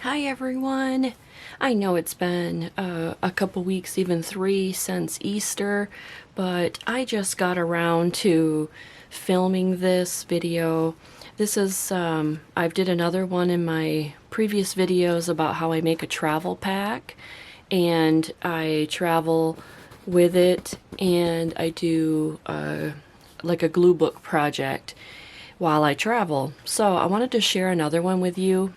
Hi everyone! I know it's been a couple weeks, even 3 since Easter, but I just got around to filming this video. This is, I did another one in my previous videos about how I make a travel pack, and I travel with it, and I do like a glue book project while I travel. So I wanted to share another one with you.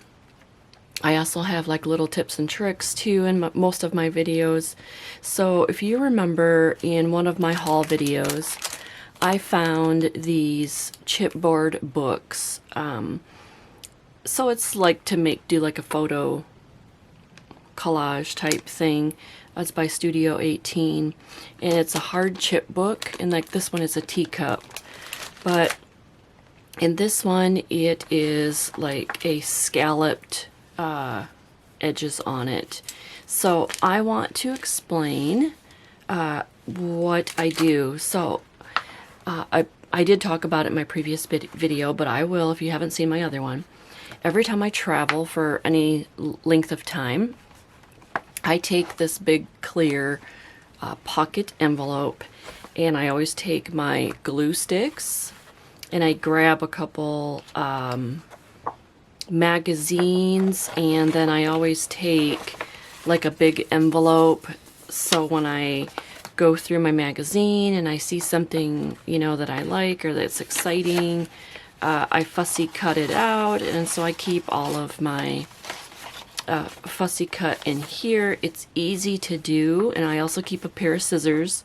I also have like little tips and tricks too in most of my videos. So if you remember in one of my haul videos, I found these chipboard books. So it's like to do like a photo collage type thing. It's by Studio 18, and it's a hard chip book, and like this one is a teacup. But in this one, it is like a scalloped edges on it. So I want to explain what I do. So I did talk about it in my previous video, but I will if you haven't seen my other one. Every time I travel for any length of time, I take this big clear pocket envelope, and I always take my glue sticks, and I grab a couple magazines, and then I always take like a big envelope, so when I go through my magazine and I see something, you know, that I like or that's exciting, I fussy cut it out, and so I keep all of my fussy cut in here. It's easy to do, and I also keep a pair of scissors.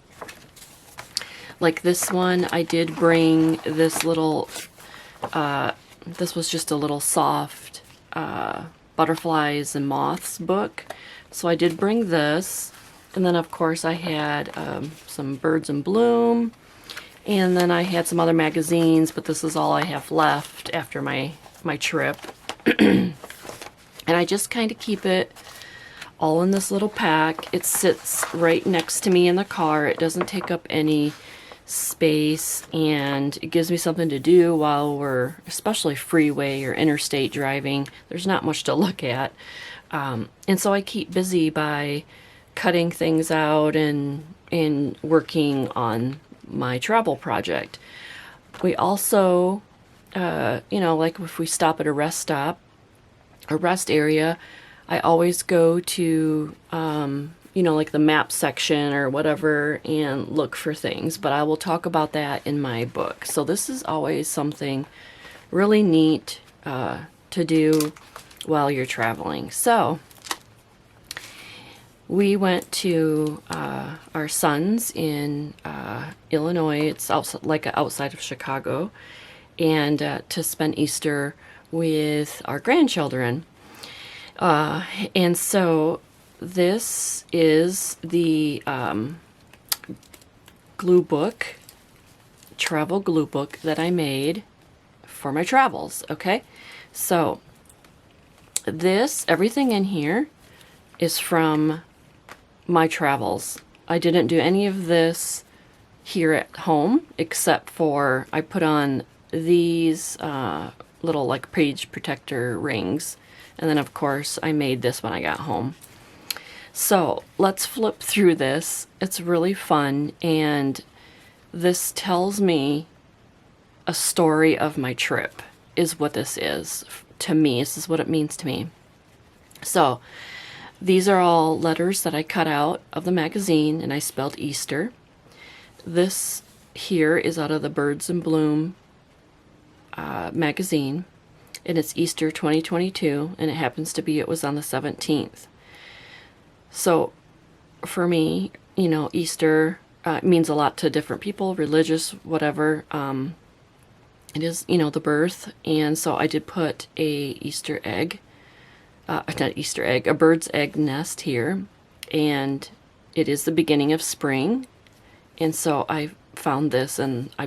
Like this one, I did bring this little this was just a little soft butterflies and moths book, so I did bring this. And then of course I had some birds in bloom, and then I had some other magazines, but this is all I have left after my trip. And I just kind of keep it all in this little pack. It sits right next to me in the car. It doesn't take up any space, and it gives me something to do while we're, especially freeway or interstate driving. There's not much to look at, and so I keep busy by cutting things out and working on my travel project. We also you know, like if we stop at a rest stop, a rest area, I always go to you know, like the map section or whatever, and look for things, but I will talk about that in my book. So this is always something really neat to do while you're traveling. So we went to our son's in Illinois. It's like outside of Chicago, and to spend Easter with our grandchildren. And so this is the glue book, travel glue book that I made for my travels. Okay, so everything in here is from my travels. I didn't do any of this here at home, except for I put on these little like page protector rings, and then of course I made this when I got home. So let's flip through this. It's really fun, and this tells me a story of my trip, is what this is to me. This is what it means to me. So these are all letters that I cut out of the magazine, and I spelled Easter. This here is out of the Birds in Bloom magazine, and it's Easter 2022, and it happens to be, it was on the 17th. So for me, you know, Easter means a lot to different people, religious, whatever. It is, you know, the birth, and so I did put a Easter egg, not Easter egg, a bird's egg nest here, and it is the beginning of spring, and so I found this and I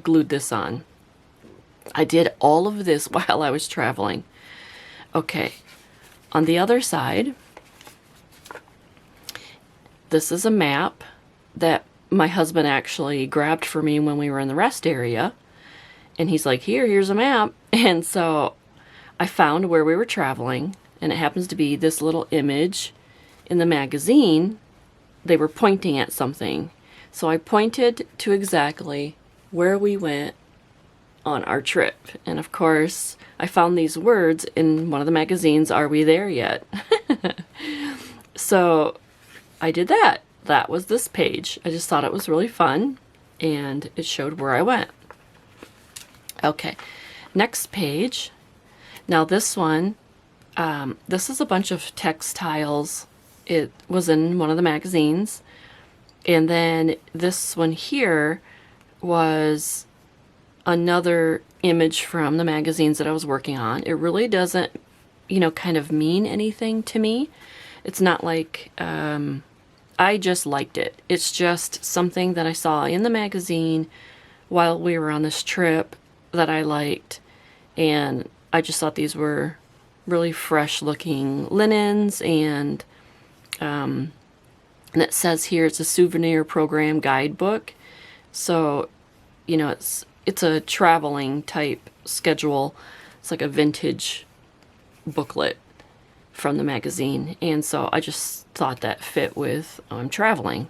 glued this on. I did all of this while I was traveling. Okay, on the other side, this is a map that my husband actually grabbed for me when we were in the rest area, and he's like, here's a map. And so I found where we were traveling, and it happens to be this little image in the magazine. They were pointing at something. So I pointed to exactly where we went on our trip. And of course, I found these words in one of the magazines, Are We There Yet? So I did that. That was this page. I just thought it was really fun, and it showed where I went. Okay, next page. Now this one, this is a bunch of textiles. It was in one of the magazines. And then this one here was another image from the magazines that I was working on. It really doesn't, kind of mean anything to me. It's not like, I just liked it. It's just something that I saw in the magazine while we were on this trip that I liked. And I just thought these were really fresh looking linens, and it says here it's a souvenir program guidebook. So, it's a traveling type schedule. It's like a vintage booklet from the magazine. And so I just thought that fit with traveling.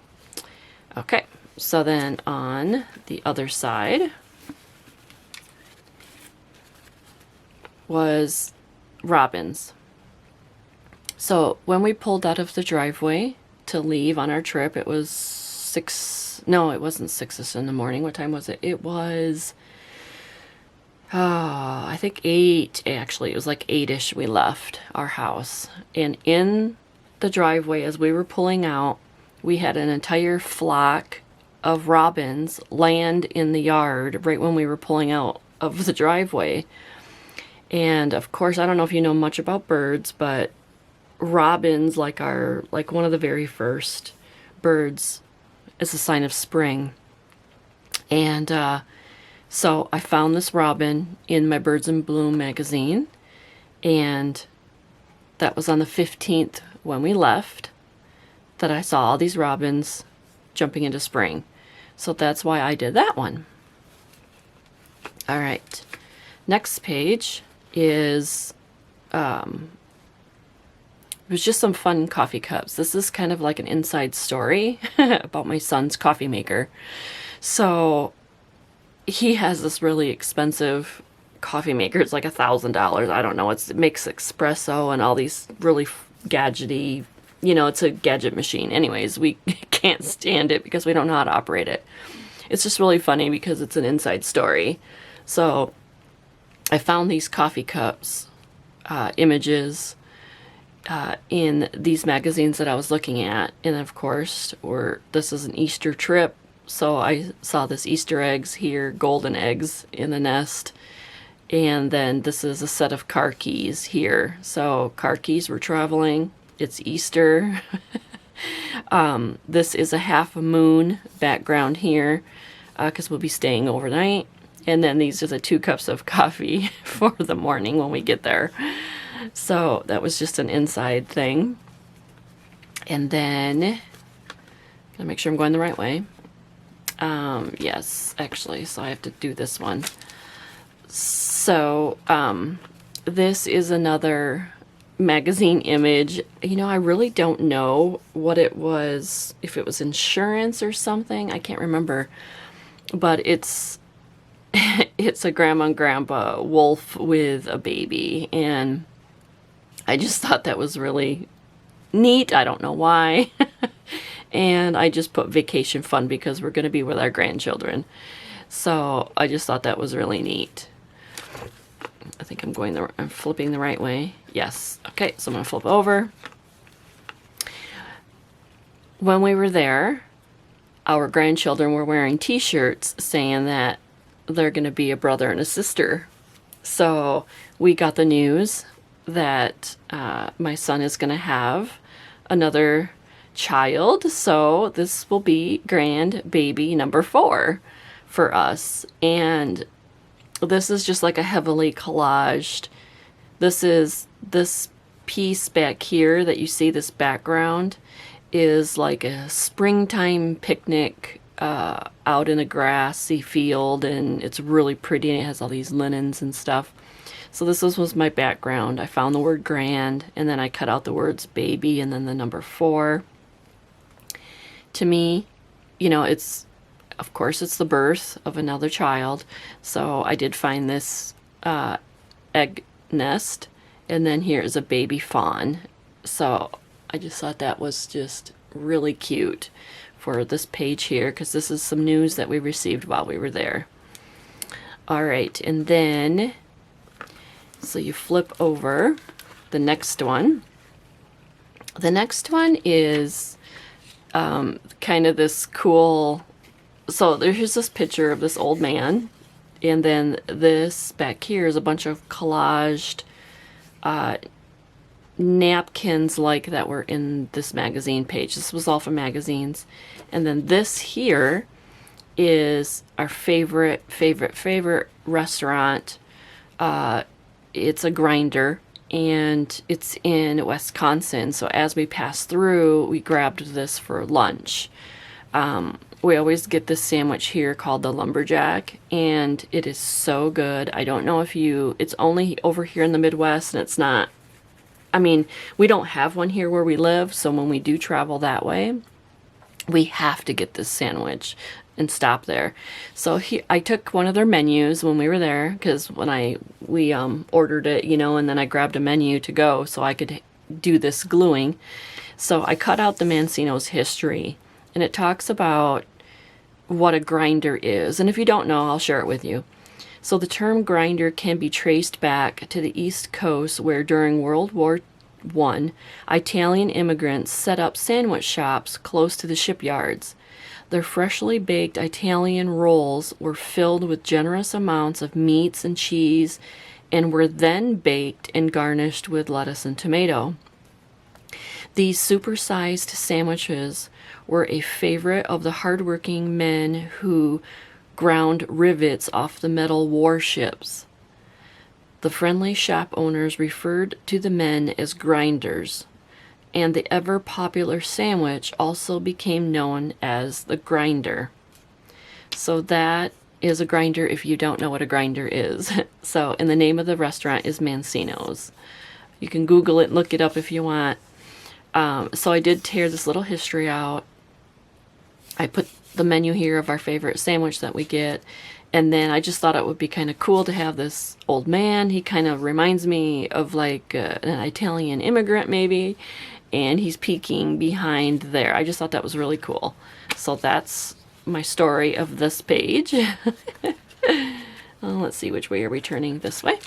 Okay, so then on the other side was robins. So when we pulled out of the driveway to leave on our trip, it was 6, no, it wasn't 6 in the morning. What time was it? It was, I think 8, actually. It was like 8-ish we left our house. And in the driveway, as we were pulling out, we had an entire flock of robins land in the yard right when we were pulling out of the driveway. And of course, I don't know if you know much about birds, but robins are like one of the very first birds as a sign of spring. And so I found this robin in my Birds in Bloom magazine, and that was on the 15th when we left that I saw all these robins jumping into spring. So that's why I did that one. All right, next page is it was just some fun coffee cups. This is kind of like an inside story about my son's coffee maker. So he has this really expensive coffee maker. It's like $1,000. I don't know. It makes espresso and all these really gadgety, it's a gadget machine. Anyways, we can't stand it because we don't know how to operate it. It's just really funny because it's an inside story. So I found these coffee cups, images, in these magazines that I was looking at. And of course, this is an Easter trip. So I saw this Easter eggs here, golden eggs in the nest. And then this is a set of car keys here. So car keys were traveling. It's Easter. This is a half moon background here because we'll be staying overnight. And then these are the 2 cups of coffee for the morning when we get there. So that was just an inside thing. And then, gotta make sure I'm going the right way. Yes, actually, so I have to do this one. So, this is another magazine image. I really don't know what it was, if it was insurance or something. I can't remember. But it's a grandma and grandpa wolf with a baby, and I just thought that was really neat. I don't know why. And I just put vacation fun because we're going to be with our grandchildren. So I just thought that was really neat. I think I'm flipping the right way. Yes. Okay, so I'm going to flip over. When we were there, our grandchildren were wearing t-shirts saying that they're going to be a brother and a sister. So we got the news that my son is going to have another child. So this will be grandbaby number 4 for us. And this is just like a heavily collaged. This piece back here that you see, this background, is like a springtime picnic out in a grassy field, and it's really pretty, and it has all these linens and stuff. So this was my background. I found the word grand, and then I cut out the words baby and then the number 4. To me, you know, of course, it's the birth of another child. So I did find this egg nest, and then here is a baby fawn. So I just thought that was just really cute for this page here, because this is some news that we received while we were there. All right, and then, so you flip over the next one. The next one is kind of this cool, so there's this picture of this old man, and then this back here is a bunch of collaged napkins like that were in this magazine page. This was all from magazines. And then this here is our favorite restaurant. It's a grinder, and it's in Wisconsin. So as we passed through, we grabbed this for lunch. We always get this sandwich here called the Lumberjack, and it is so good. I don't know if it's only over here in the Midwest, and it's not, I mean, we don't have one here where we live, so when we do travel that way, we have to get this sandwich and stop there. So I took one of their menus when we were there, because when we ordered it, you know, and then I grabbed a menu to go so I could do this gluing. So I cut out the Mancino's history, and it talks about what a grinder is. And if you don't know, I'll share it with you. So the term grinder can be traced back to the East Coast, where during World War I, Italian immigrants set up sandwich shops close to the shipyards. Their freshly baked Italian rolls were filled with generous amounts of meats and cheese, and were then baked and garnished with lettuce and tomato. These supersized sandwiches were a favorite of the hardworking men who ground rivets off the metal warships. The friendly shop owners referred to the men as grinders, and the ever-popular sandwich also became known as the grinder. So that is a grinder if you don't know what a grinder is. So, and the name of the restaurant is Mancino's. You can Google it, look it up if you want. So I did tear this little history out. I put the menu here of our favorite sandwich that we get, and then I just thought it would be kind of cool to have this old man. He kind of reminds me of like an Italian immigrant maybe, and he's peeking behind there. I just thought that was really cool. So that's my story of this page. Let's see, which way are we turning? This way?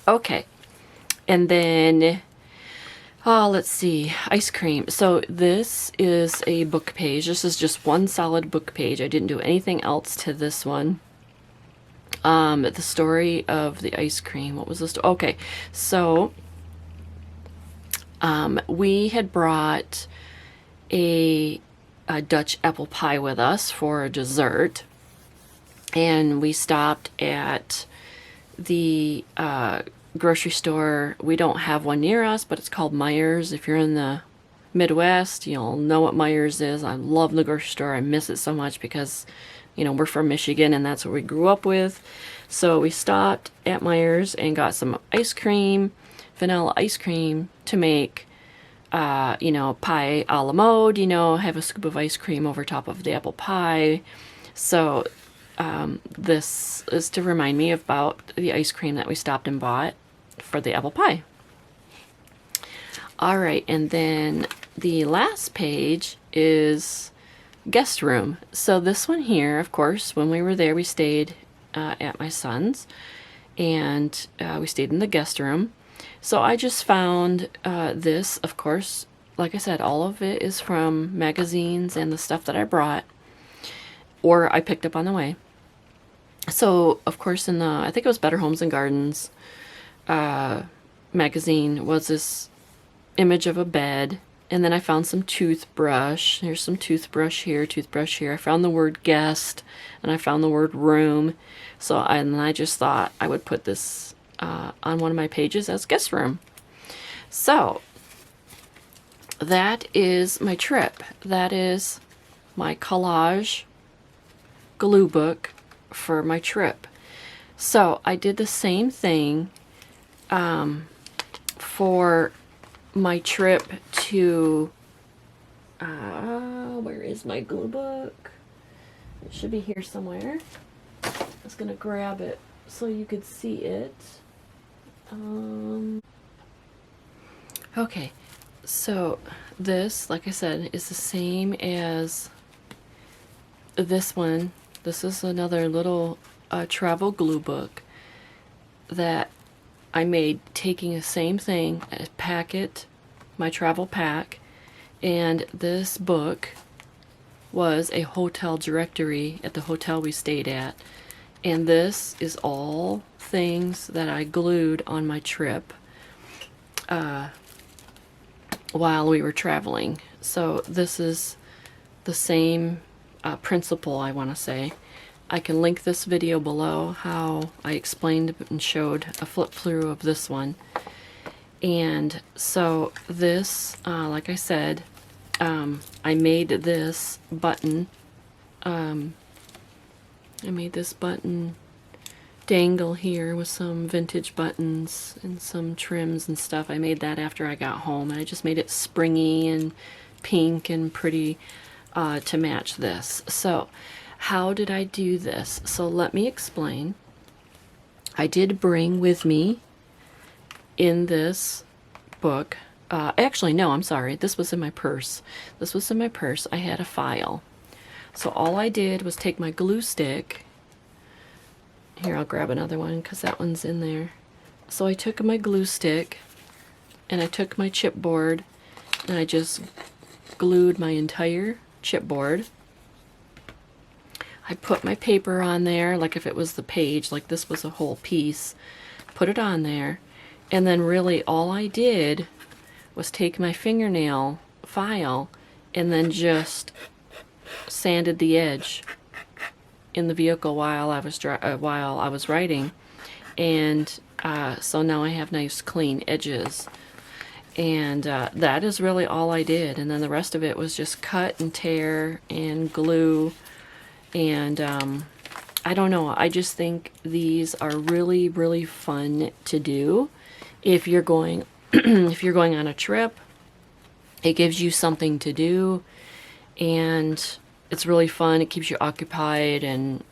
Okay. And then, let's see, ice cream. So this is a book page. This is just one solid book page. I didn't do anything else to this one. The story of the ice cream. What was this? Okay, so we had brought a Dutch apple pie with us for a dessert, and we stopped at the grocery store. We don't have one near us, but it's called Meijer's. If you're in the Midwest, you'll know what Meijer's is. I love the grocery store. I miss it so much because, you know, we're from Michigan and that's what we grew up with. So we stopped at Meijer's and got some ice cream, vanilla ice cream, to make you know, pie a la mode, you know, have a scoop of ice cream over top of the apple pie. So this is to remind me about the ice cream that we stopped and bought for the apple pie. All right, and then the last page is guest room. So this one here, of course, when we were there, we stayed at my son's, and we stayed in the guest room. So I just found this, of course, like I said, all of it is from magazines and the stuff that I brought or I picked up on the way. So, of course, in the, I think it was Better Homes and Gardens magazine, was this image of a bed. And then I found some toothbrush. Here's some toothbrush here, toothbrush here. I found the word guest, and I found the word room. So I just thought I would put this on one of my pages as guest room. So that is my trip. That is my collage glue book for my trip. So I did the same thing for my trip to, where is my glue book? It should be here somewhere. I was gonna grab it so you could see it. Okay, so this, like I said, is the same as this one. This is another little travel glue book that I made taking the same thing, a packet, my travel pack, and this book was a hotel directory at the hotel we stayed at. And this is all things that I glued on my trip while we were traveling. So this is the same principle, I want to say. I can link this video below how I explained and showed a flip through of this one. And so this, like I said, I made this button. I made this button dangle here with some vintage buttons and some trims and stuff. I made that after I got home, and I just made it springy and pink and pretty to match this. So how did I do this? So let me explain. I did bring with me in this book, actually no, I'm sorry, this was in my purse. This was in my purse. I had a file. So all I did was take my glue stick. Here, I'll grab another one because that one's in there. So I took my glue stick and I took my chipboard and I just glued my entire chipboard. I put my paper on there, like if it was the page, like this was a whole piece, put it on there, and then really all I did was take my fingernail file and then just sanded the edge in the vehicle while I was writing, and so now I have nice clean edges, and that is really all I did. And then the rest of it was just cut and tear and glue, and I don't know, I just think these are really, really fun to do if you're going if you're going on a trip. It gives you something to do, and it's really fun. It keeps you occupied, and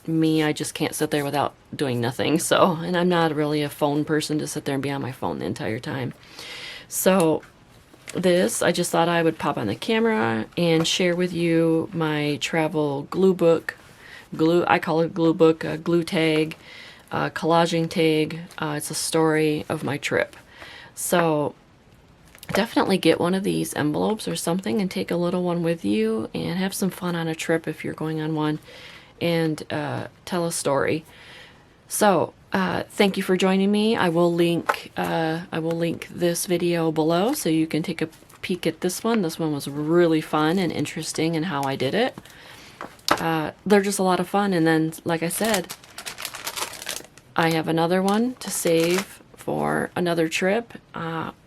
me, I just can't sit there without doing nothing. So, and I'm not really a phone person to sit there and be on my phone the entire time. So this, I just thought I would pop on the camera and share with you my travel glue book. I call it glue book, glue tag, collaging tag. It's a story of my trip. So definitely get one of these envelopes or something and take a little one with you and have some fun on a trip if you're going on one, and tell a story. So thank you for joining me. I will link this video below so you can take a peek at this one. This one was really fun and interesting in how I did it. They're just a lot of fun. And then, like I said, I have another one to save for another trip,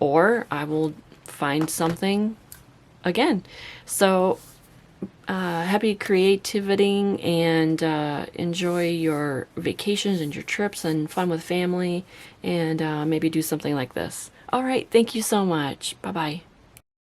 or I will find something again. So happy creativity, and enjoy your vacations and your trips and fun with family, and maybe do something like this. All right, thank you so much. Bye-bye.